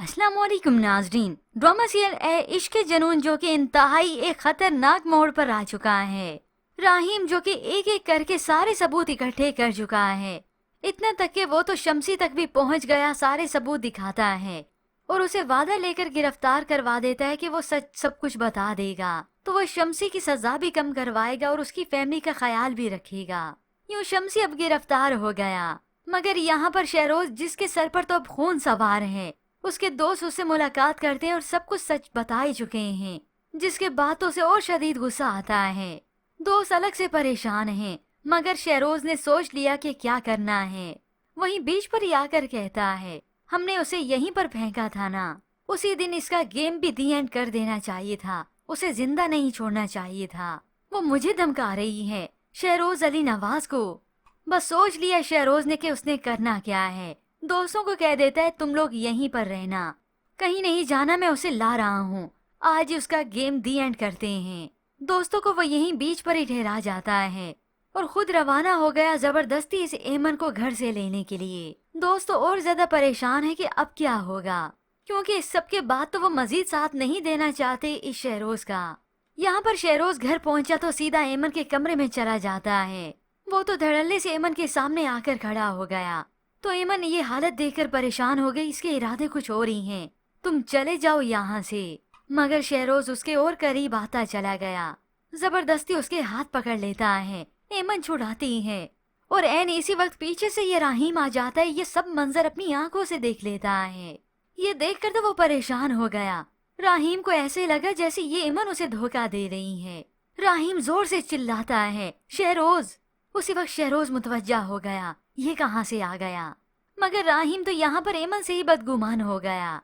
अस्सलाम वालेकुम नाजरीन। ड्रामा सीरियल ए इश्क के जुनून जो कि इंतहाई एक खतरनाक मोड़ पर आ चुका है। राहीम जो कि एक एक करके सारे सबूत इकट्ठे कर चुका है, इतना तक कि वो तो शम्सी तक भी पहुंच गया, सारे सबूत दिखाता है और उसे वादा लेकर गिरफ्तार करवा देता है कि वो सच सब कुछ बता देगा तो वो शम्सी की सजा भी कम करवाएगा और उसकी फैमिली का ख्याल भी रखेगा। यूँ शम्सी अब गिरफ्तार हो गया, मगर यहाँ पर शहरोज जिसके सर पर तो अब खून सवार है, उसके दोस्त उससे मुलाकात करते हैं और सब कुछ सच बता ही चुके हैं, जिसके बाद तो उसे और शदीद गुस्सा आता है। दोस्त अलग से परेशान हैं, मगर शहरोज ने सोच लिया कि क्या करना है। वहीं बीच पर ही आकर कहता है, हमने उसे यहीं पर फेंका था ना, उसी दिन इसका गेम भी दी एंड कर देना चाहिए था, उसे जिंदा नहीं छोड़ना चाहिए था। वो मुझे धमका रही है, शहरोज अली नवाज को। बस सोच लिया शहरोज ने कि उसने करना क्या है। दोस्तों को कह देता है, तुम लोग यहीं पर रहना, कहीं नहीं जाना, मैं उसे ला रहा हूँ, आज ही उसका गेम दी एंड करते हैं। दोस्तों को वो यहीं बीच पर ही ठहरा जाता है और खुद रवाना हो गया जबरदस्ती इस एमन को घर से लेने के लिए। दोस्त तो और ज्यादा परेशान है कि अब क्या होगा, क्योंकि इस सब के बाद तो वो मजीद साथ नहीं देना चाहते इस शहरोज का। यहाँ पर शहरोज घर पहुंचा तो सीधा एमन के कमरे में चला जाता है। वो तो धड़ल्ले से एमन के सामने आकर खड़ा हो गया तो एमन ये हालत देखकर परेशान हो गई, इसके इरादे कुछ और ही हैं, तुम चले जाओ यहाँ से। मगर शहरोज उसके और करीब आता चला गया, जबरदस्ती उसके हाथ पकड़ लेता है, एमन छुड़ाती है और एन इसी वक्त पीछे से ये राहीम आ जाता है। ये सब मंजर अपनी आंखों से देख लेता है। ये देखकर तो वो परेशान हो गया। राहीम को ऐसे लगा जैसे ये एमन उसे धोखा दे रही है। राहीम जोर से चिल्लाता है, शहरोज। उसी वक्त शहरोज मुतवज्जा हो गया, ये कहाँ से आ गया, मगर राहीम तो यहाँ पर एमन से ही बदगुमान हो गया।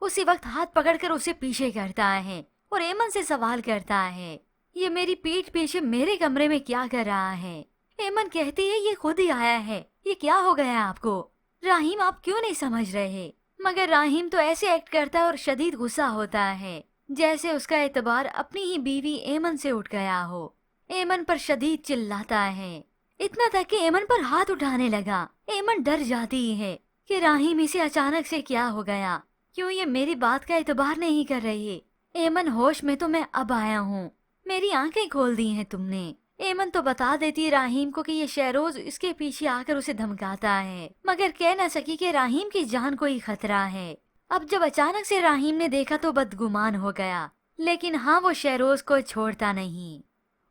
उसी वक्त हाथ पकड़कर उसे पीछे करता है और एमन से सवाल करता है, ये मेरी पीठ पीछे मेरे कमरे में क्या कर रहा है। एमन कहती है, ये खुद ही आया है, ये क्या हो गया आपको, राहीम आप क्यों नहीं समझ रहे। मगर राहीम तो ऐसे एक्ट करता है और शदीद गुस्सा होता है जैसे उसका एतबार अपनी ही बीवी एमन से उठ गया हो। एमन पर शदीद चिल्लाता है, इतना तक कि एमन पर हाथ उठाने लगा। एमन डर जाती है कि राहीम इसे अचानक से क्या हो गया, क्यों ये मेरी बात का एतबार नहीं कर रही। एमन होश में तो मैं अब आया हूँ, मेरी आंखें खोल दी हैं तुमने। एमन तो बता देती राहीम को कि ये शहरोज इसके पीछे आकर उसे धमकाता है, मगर कह न सकी कि राहीम की जान को ही खतरा है। अब जब अचानक से राहीम ने देखा तो बदगुमान हो गया, लेकिन हाँ वो शहरोज को छोड़ता नहीं।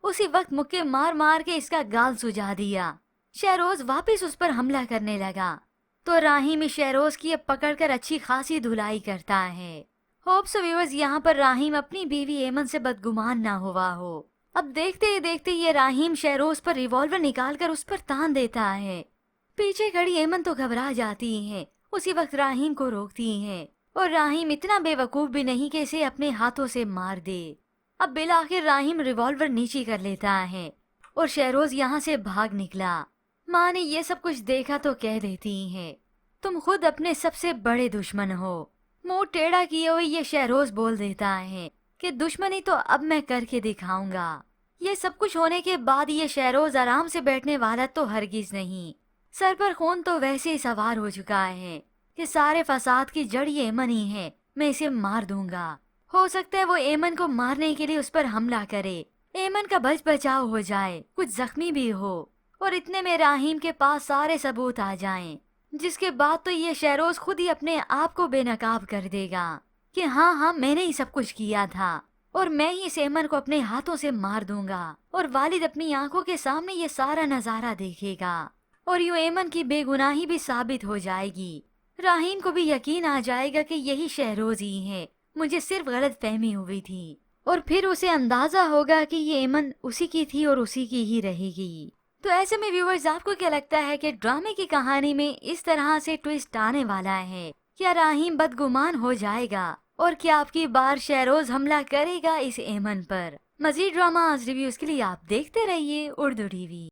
उसी वक्त मुक्के मार मार के इसका गाल सुझा दिया। शहरोज वापस उस पर हमला करने लगा तो राहीम शहरोज की अब पकड़कर अच्छी खासी धुलाई करता है। होप्स व्यूअर्स यहाँ पर राहीम अपनी बीवी एमन से बदगुमान ना हुआ हो। अब देखते ही देखते ये राहीम शहरोज पर रिवॉल्वर निकालकर उस पर तान देता है। पीछे खड़ी एमन तो घबरा जाती है, उसी वक्त राहीम को रोकती है और राहीम इतना बेवकूफ भी नहीं कि इसे अपने हाथों से मार दे। अब बिलाखिर राहीम रिवॉल्वर नीचे कर लेता है और शहरोज यहाँ से भाग निकला। माँ ने ये सब कुछ देखा तो कह देती है, तुम खुद अपने सबसे बड़े दुश्मन हो। मुंह टेढ़ा किए हुए ये शहरोज बोल देता है कि दुश्मनी तो अब मैं करके दिखाऊंगा। ये सब कुछ होने के बाद ये शहरोज आराम से बैठने वाला तो हरगिज नहीं। सर पर खून तो वैसे ही सवार हो चुका है कि सारे फसाद की जड़ ये एमन ही है, मैं इसे मार दूंगा। हो सकता है वो एमन को मारने के लिए उस पर हमला करे, एमन का बच बचाव हो जाए, कुछ जख्मी भी हो और इतने में राहीम के पास सारे सबूत आ जाएं, जिसके बाद तो ये शहरोज खुद ही अपने आप को बेनकाब कर देगा कि हाँ मैंने ही सब कुछ किया था और मैं ही इस एमन को अपने हाथों से मार दूंगा। और वालिद अपनी आंखों के सामने ये सारा नजारा देखेगा और यूं एमन की बेगुनाही भी साबित हो जाएगी। राहीम को भी यकीन आ जाएगा कि यही शहरोज ही है, मुझे सिर्फ गलत फहमी हुई थी और फिर उसे अंदाजा होगा कि ये एमन उसी की थी और उसी की ही रहेगी। तो ऐसे में व्यूअर्स आपको क्या लगता है कि ड्रामे की कहानी में इस तरह से ट्विस्ट आने वाला है? क्या राहीम बदगुमान हो जाएगा और क्या आपकी बार शहरोज हमला करेगा इस एमन पर? मजीद ड्रामा रिव्यूज के लिए आप देखते रहिए उर्दू टीवी।